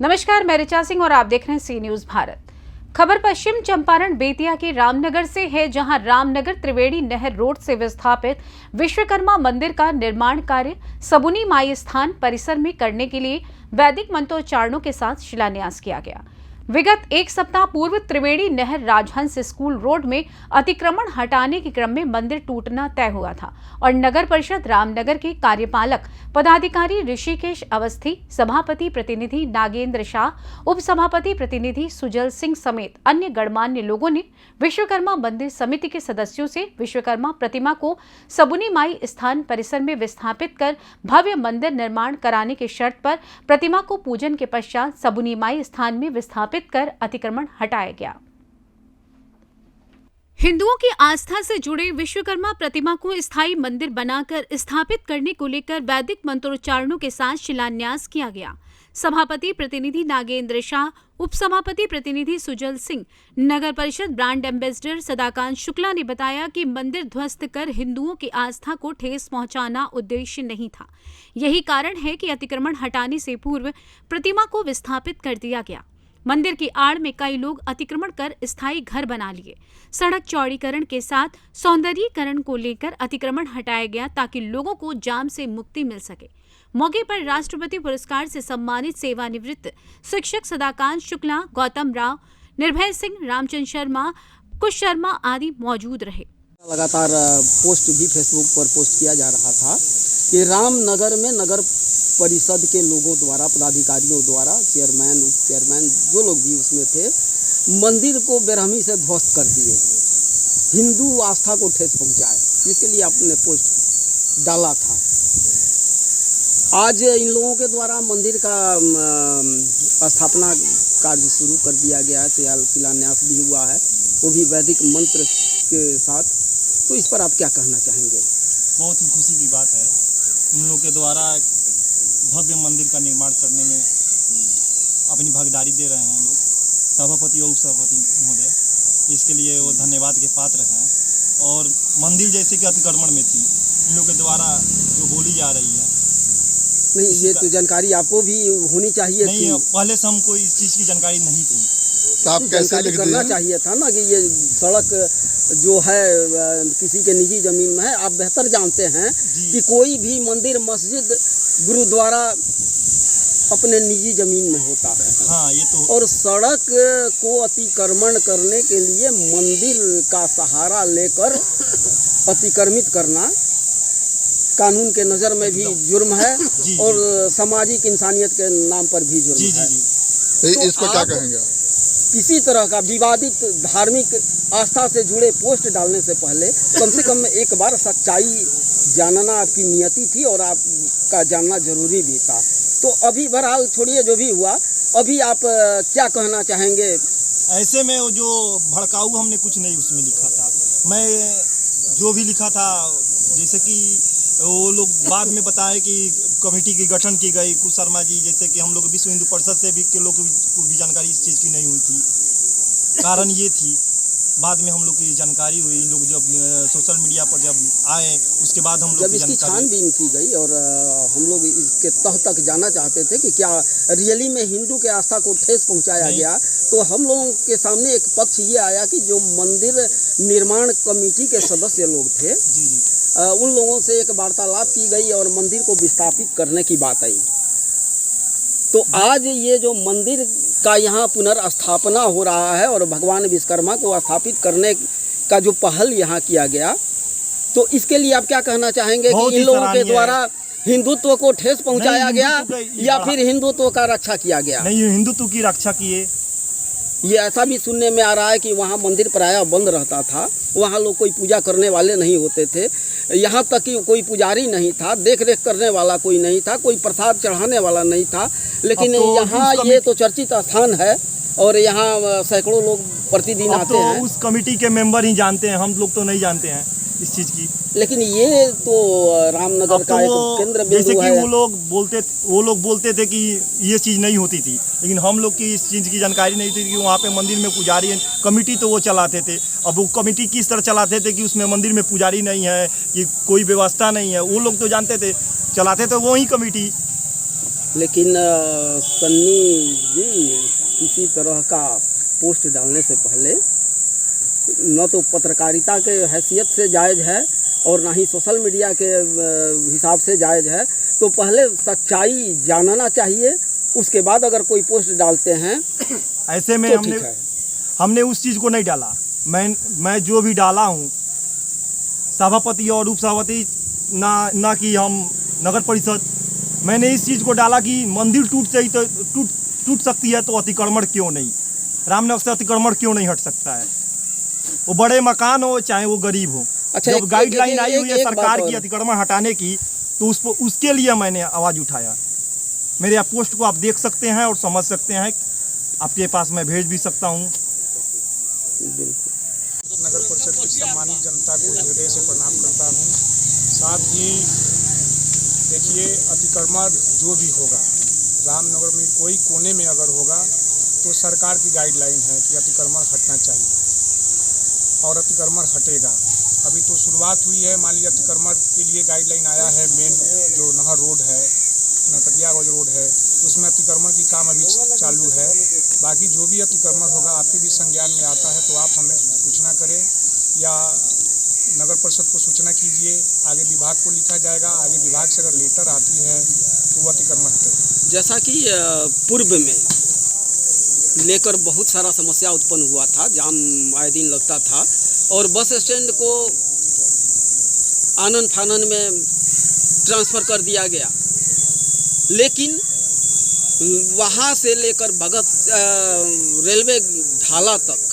नमस्कार, मैं ऋचा सिंह और आप देख रहे हैं सी न्यूज भारत। खबर पश्चिम चंपारण बेतिया के रामनगर से है, जहां रामनगर त्रिवेणी नहर रोड से विस्थापित विश्वकर्मा मंदिर का निर्माण कार्य सबुनी माई स्थान परिसर में करने के लिए वैदिक मंत्रोच्चारणों के साथ शिलान्यास किया गया। विगत एक सप्ताह पूर्व त्रिवेणी नहर राजहंस स्कूल रोड में अतिक्रमण हटाने के क्रम में मंदिर टूटना तय हुआ था और नगर परिषद रामनगर के कार्यपालक पदाधिकारी ऋषिकेश अवस्थी, सभापति प्रतिनिधि नागेंद्र शाह, उप सभापति प्रतिनिधि सुजल सिंह समेत अन्य गणमान्य लोगों ने विश्वकर्मा मंदिर समिति के सदस्यों से विश्वकर्मा प्रतिमा को सबुनी माई स्थान परिसर में विस्थापित कर भव्य मंदिर निर्माण कराने की शर्त पर प्रतिमा को पूजन के पश्चात सबुनी माई स्थान में विस्थापित कर अतिक्रमण हटाया गया। हिंदुओं की आस्था से जुड़े विश्वकर्मा प्रतिमा को स्थायी मंदिर बनाकर स्थापित करने को लेकर वैदिक मंत्रोच्चारणों के साथ शिलान्यास किया गया। सभापति प्रतिनिधि नागेंद्र शाह, उपसभापति प्रतिनिधि सुजल सिंह, नगर परिषद ब्रांड एम्बेसडर सदाकांत शुक्ला ने बताया कि मंदिर ध्वस्त कर हिंदुओं की आस्था को ठेस पहुंचाना उद्देश्य नहीं था। यही कारण है कि अतिक्रमण हटाने से पूर्व प्रतिमा को विस्थापित कर दिया गया। मंदिर की आड़ में कई लोग अतिक्रमण कर स्थायी घर बना लिए। सड़क चौड़ीकरण के साथ सौंदर्यीकरण को लेकर अतिक्रमण हटाया गया ताकि लोगों को जाम से मुक्ति मिल सके। मौके पर राष्ट्रपति पुरस्कार से सम्मानित सेवानिवृत्त शिक्षक सदाकांत शुक्ला, गौतम राव, निर्भय सिंह, रामचंद्र शर्मा, कुश शर्मा आदि मौजूद रहे। लगातार पोस्ट भी फेसबुक पर पोस्ट किया जा रहा था कि रामनगर में नगर परिषद के लोगों द्वारा, पदाधिकारियों द्वारा, चेयरमैन, उप चेयरमैन, जो लोग भी उसमें थे, मंदिर को बेरहमी से ध्वस्त कर दिए, हिंदू आस्था को ठेस पहुंचाए, जिसके लिए आपने पोस्ट डाला था। आज इन लोगों के द्वारा मंदिर का स्थापना कार्य शुरू कर दिया गया है, शिलान्यास भी हुआ है, वो भी वैदिक मंत्र के साथ। तो इस पर आप क्या कहना चाहेंगे? बहुत ही खुशी की बात है, उन लोगों के द्वारा भव्य मंदिर का निर्माण करने में अपनी भागीदारी दे रहे हैं लोग, सभापति और उपसभापति महोदय, इसके लिए वो धन्यवाद के पात्र हैं। और मंदिर जैसे कि अतिक्रमण में थी, इन लोगों के द्वारा जो बोली जा रही है, नहीं, ये तो जानकारी आपको भी होनी चाहिए नहीं, पहले से हमको इस चीज़ की जानकारी नहीं थी। तो आप कैसे लिख करना चाहिए था ना कि ये सड़क जो है किसी के निजी जमीन में है। आप बेहतर जानते हैं कि कोई भी मंदिर, मस्जिद, गुरुद्वारा अपने निजी जमीन में होता है। हाँ, ये तो। और सड़क को अतिक्रमण करने के लिए मंदिर का सहारा लेकर अतिक्रमित करना कानून के नज़र में भी जुर्म है और सामाजिक इंसानियत के नाम पर भी जुर्म है। तो इस पर क्या कहेंगे आप? किसी तरह का विवादित धार्मिक आस्था से जुड़े पोस्ट डालने से पहले कम से कम एक बार सच्चाई जानना आपकी नियति थी और आपका जानना जरूरी भी था। तो अभी बहरहाल छोड़िए जो भी हुआ, अभी आप क्या कहना चाहेंगे? ऐसे में वो जो भड़काऊ, हमने कुछ नहीं उसमें लिखा था। मैं जो भी लिखा था, जैसे कि वो लोग बाद में बताए कि कमेटी की गठन की गई, कुश शर्मा जी, जैसे कि हम लोग विश्व हिंदू परिषद से भी के लोग को भी जानकारी इस चीज़ की नहीं हुई थी। कारण ये थी, बाद में हम लोग की जानकारी हुई, लोग जब सोशल मीडिया पर जब आए, उसके बाद हम लोग जब इसकी छानबीन की गई और हम लोग इसके तह तक जाना चाहते थे कि क्या रियली में हिंदू के आस्था को ठेस पहुंचाया गया, तो हम लोगों के सामने एक पक्ष ये आया कि जो मंदिर निर्माण कमेटी के सदस्य लोग थे, उन लोगों से एक वार्तालाप की गई और मंदिर को विस्थापित करने की बात आई। तो आज ये जो मंदिर का यहाँ पुनर्स्थापना हो रहा है और भगवान विश्वकर्मा को स्थापित करने का जो पहल यहाँ किया गया, तो इसके लिए आप क्या कहना चाहेंगे कि इन लोगों के द्वारा हिंदुत्व को ठेस पहुँचाया गया या फिर हिंदुत्व का रक्षा किया गया? नहीं, हिंदुत्व की रक्षा किए। ये ऐसा भी सुनने में आ रहा है कि वहाँ मंदिर प्रायः बंद रहता था, वहाँ लोग कोई पूजा करने वाले नहीं होते थे, यहाँ तक कि कोई पुजारी नहीं था, देख रेख करने वाला कोई नहीं था, कोई प्रसाद चढ़ाने वाला नहीं था। लेकिन तो यहाँ ये तो चर्चित स्थान है और यहाँ सैकड़ों लोग प्रतिदिन आते हैं। उस कमेटी के मेंबर ही जानते हैं, हम लोग तो नहीं जानते हैं इस चीज़ की। लेकिन ये तो रामनगर का एक केंद्र बिंदु है। जैसे कि वो लोग बोलते थे कि ये चीज़ नहीं होती थी, लेकिन हम लोग की इस चीज़ की जानकारी नहीं थी कि वहाँ पे मंदिर में पुजारी, कमेटी तो वो चलाते थे। अब वो कमेटी किस तरह चलाते थे कि उसमें मंदिर में पुजारी नहीं है, कि कोई व्यवस्था नहीं है, वो लोग तो जानते थे, चलाते थे वही कमेटी। लेकिन सन्नी जी किसी तरह का पोस्ट डालने से पहले न तो पत्रकारिता के हैसियत से जायज़ है और ना ही सोशल मीडिया के हिसाब से जायज़ है, तो पहले सच्चाई जानना चाहिए, उसके बाद अगर कोई पोस्ट डालते हैं ऐसे में तो ठीक है। हमने उस चीज़ को नहीं डाला। मैं जो भी डाला हूँ, सभापति और उप सभापति ना कि हम नगर परिषद, मैंने इस चीज़ को डाला कि मंदिर टूट सकती है तो अतिक्रमण क्यों नहीं, रामनगर से अतिक्रमण क्यों नहीं हट सकता है, वो बड़े मकान हो चाहे वो गरीब हो। अच्छा, जब गाइडलाइन आई हुई है एक सरकार बात की और। अतिक्रमण हटाने की, तो उसके लिए मैंने आवाज़ उठाया। मेरे पोस्ट को आप देख सकते हैं और समझ सकते हैं, आपके पास मैं भेज भी सकता हूँ। नगर परिषद की सम्मानित जनता को हृदय से प्रणाम करता हूँ। साथ ही देखिए, अतिक्रमण जो भी होगा रामनगर में कोई कोने में अगर होगा तो सरकार की गाइडलाइन है कि अतिक्रमण हटना चाहिए और अतिक्रमण हटेगा। अभी तो शुरुआत हुई है, मान लीजिए अतिक्रमण के लिए गाइडलाइन आया है, मेन जो नहर रोड है, नरकटियागंज रोड है, उसमें अतिक्रमण की काम अभी चालू है। बाकी जो भी अतिक्रमण होगा आपके भी संज्ञान में आता है तो आप हमें सूचना करें या नगर परिषद को सूचना कीजिए, आगे विभाग को लिखा जाएगा। आगे विभाग से अगर लेटर आती है तो वो अतिक्रमण हटेगा। जैसा कि पूर्व में लेकर बहुत सारा समस्या उत्पन्न हुआ था, जाम आए दिन लगता था और बस स्टैंड को आनन फानन में ट्रांसफ़र कर दिया गया, लेकिन वहाँ से लेकर भगत रेलवे ढाला तक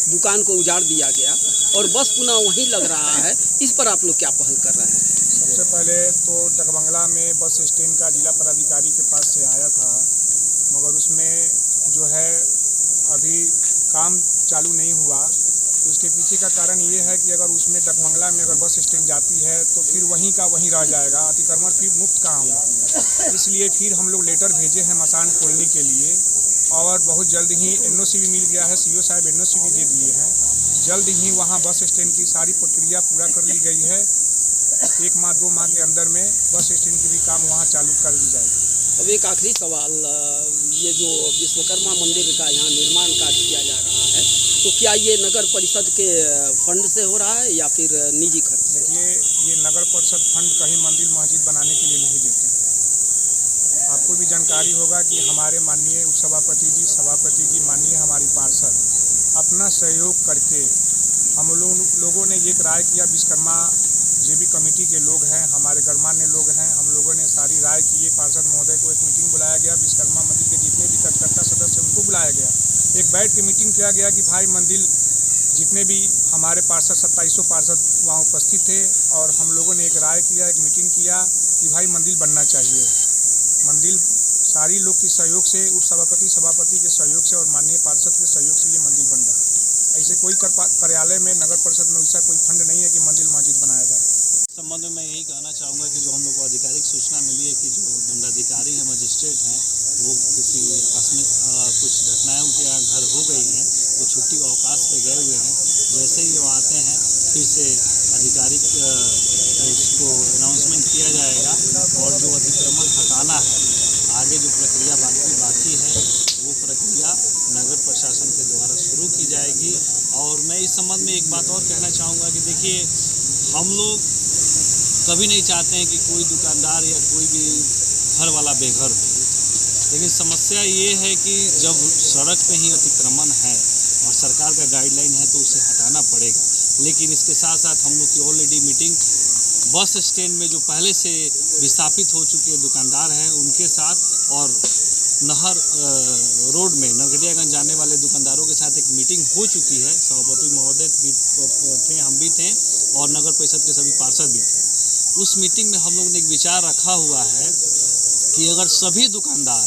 दुकान को उजाड़ दिया गया और बस पुनः वहीं लग रहा है। इस पर आप लोग क्या पहल कर रहे हैं? सबसे पहले तो डकबंगला में बस स्टैंड का जिला पदाधिकारी के पास से आया था, मगर उसमें जो है अभी काम चालू नहीं हुआ। उसके पीछे का कारण ये है कि अगर उसमें डकबंगला में अगर बस स्टैंड जाती है तो फिर वहीं का वहीं रह जाएगा, अतिक्रमण फिर मुक्त कहाँ होगा। इसलिए फिर हम लोग लेटर भेजे हैं मसान खोलने के लिए और बहुत जल्द ही NOC भी मिल गया है, CO साहब NOC भी दे दिए हैं। जल्द ही वहाँ बस स्टैंड की सारी प्रक्रिया पूरा कर ली गई है। 1 माह 2 माह के अंदर में बस स्टैंड की भी काम वहाँ चालू कर दी जाएगी। अब एक आखिरी सवाल, ये जो विश्वकर्मा मंदिर का यहाँ निर्माण कार्य किया जा रहा है, तो क्या ये नगर परिषद के फंड से हो रहा है या फिर निजी खर्च से? देखिए, ये नगर परिषद फंड कहीं मंदिर मस्जिद बनाने के लिए नहीं देती है। आपको भी जानकारी होगा कि हमारे माननीय उपसभापति जी, सभापति जी, माननीय हमारी पार्षद अपना सहयोग करके हम लोगों ने एक राय किया, विश्वकर्मा जो भी कमेटी के लोग हैं, हमारे गणमान्य लोग हैं, हम लोगों ने सारी राय की। पार्षद महोदय को एक मीटिंग बुलाया गया, विश्वकर्मा मंदिर के जितने भी कार्यकर्ता सदस्य उनको बुलाया गया, एक बैठ के मीटिंग किया गया कि भाई मंदिर जितने भी हमारे पार्षद 2700 पार्षद वहाँ उपस्थित थे और हम लोगों ने एक राय किया, एक मीटिंग किया कि भाई मंदिर बनना चाहिए। मंदिर सारी लोग के सहयोग से, उप सभापति के सहयोग से और माननीय पार्षद के सहयोग से ये मंदिर बन रहा है। ऐसे कोई कार्यालय में नगर परिषद में वैसा कोई फंड नहीं है कि मंदिर मस्जिद बनाया जाए। संबंध में मैं यही कहना चाहूँगा कि जो हम लोग को आधिकारिक सूचना मिली है कि जो दंडाधिकारी हैं, मजिस्ट्रेट हैं, वो किसी आकस्मिक कुछ घटनाएं उनके यहाँ घर हो गई हैं, वो छुट्टी का अवकाश पे गए हुए हैं। जैसे ही वो आते हैं फिर से आधिकारिक उसको अनाउंसमेंट किया जाएगा और जो अतिक्रमण हटाना है, आगे जो प्रक्रिया बाकी है वो प्रक्रिया नगर प्रशासन के द्वारा शुरू की जाएगी। और मैं इस संबंध में एक बात और कहना चाहूँगा कि देखिए, हम लोग कभी नहीं चाहते हैं कि कोई दुकानदार या कोई भी घर वाला बेघर हो, लेकिन समस्या ये है कि जब सड़क पे ही अतिक्रमण है और सरकार का गाइडलाइन है तो उसे हटाना पड़ेगा। लेकिन इसके साथ साथ हम लोग की ऑलरेडी मीटिंग बस स्टैंड में जो पहले से विस्थापित हो चुके दुकानदार हैं उनके साथ और नहर रोड में नरकटियागंज जाने वाले दुकानदारों के साथ एक मीटिंग हो चुकी है। सभापति महोदय भी थे, हम भी थे और नगर परिषद के सभी पार्षद भी थे। उस मीटिंग में हम लोगों ने एक विचार रखा हुआ है कि अगर सभी दुकानदार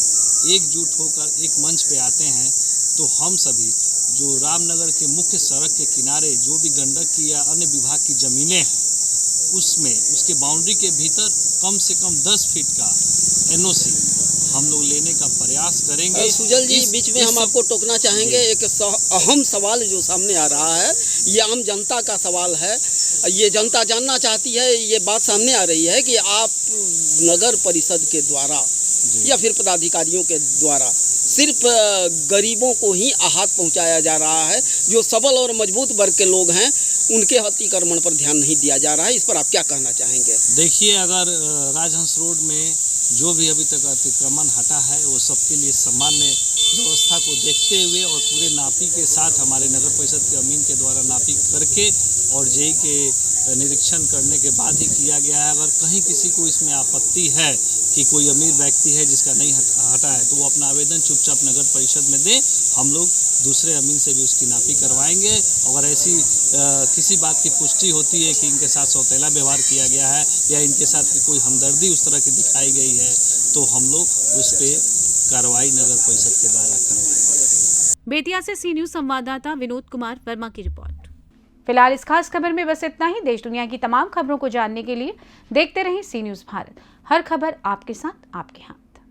एकजुट होकर एक मंच पे आते हैं तो हम सभी जो रामनगर के मुख्य सड़क के किनारे जो भी गंडक की या अन्य विभाग की ज़मीनें हैं उसमें उसके बाउंड्री के भीतर कम से कम 10 फीट का NOC हम लोग लेने का प्रयास करेंगे। सुजल जी, बीच में हम आपको टोकना चाहेंगे। एक अहम सवाल जो सामने आ रहा है, ये आम जनता का सवाल है। ये जनता जानना चाहती है, ये बात सामने आ रही है कि आप नगर परिषद के द्वारा या फिर पदाधिकारियों के द्वारा सिर्फ गरीबों को ही आहत पहुंचाया जा रहा है। जो सबल और मजबूत वर्ग के लोग हैं उनके अतिक्रमण पर ध्यान नहीं दिया जा रहा है। इस पर आप क्या कहना चाहेंगे? देखिए, अगर राजहंस रोड में जो भी अभी तक अतिक्रमण हटा है वो सबके लिए सामान्य व्यवस्था को देखते हुए और पूरे नापी के साथ हमारे नगर परिषद के अमीन के द्वारा नापी करके और जेई के निरीक्षण करने के बाद ही किया गया है। अगर कहीं किसी को इसमें आपत्ति है कि कोई अमीर व्यक्ति है जिसका नहीं हटा है तो वो अपना आवेदन चुपचाप नगर परिषद में दें। हम लोग दूसरे अमीन से भी उसकी नापी करवाएंगे। अगर ऐसी किसी बात की पुष्टि होती है कि इनके साथ सौतेला व्यवहार किया गया है या इनके साथ कोई हमदर्दी उस तरह की दिखाई गई है तो हम लोग उस पर कार्रवाई नगर परिषद के द्वारा करवाएंगे। बेतिया से सी न्यूज संवाददाता विनोद कुमार वर्मा की रिपोर्ट। फिलहाल इस खास खबर में बस इतना ही। देश दुनिया की तमाम खबरों को जानने के लिए देखते रहें सी न्यूज भारत। हर खबर आपके साथ, आपके यहाँ।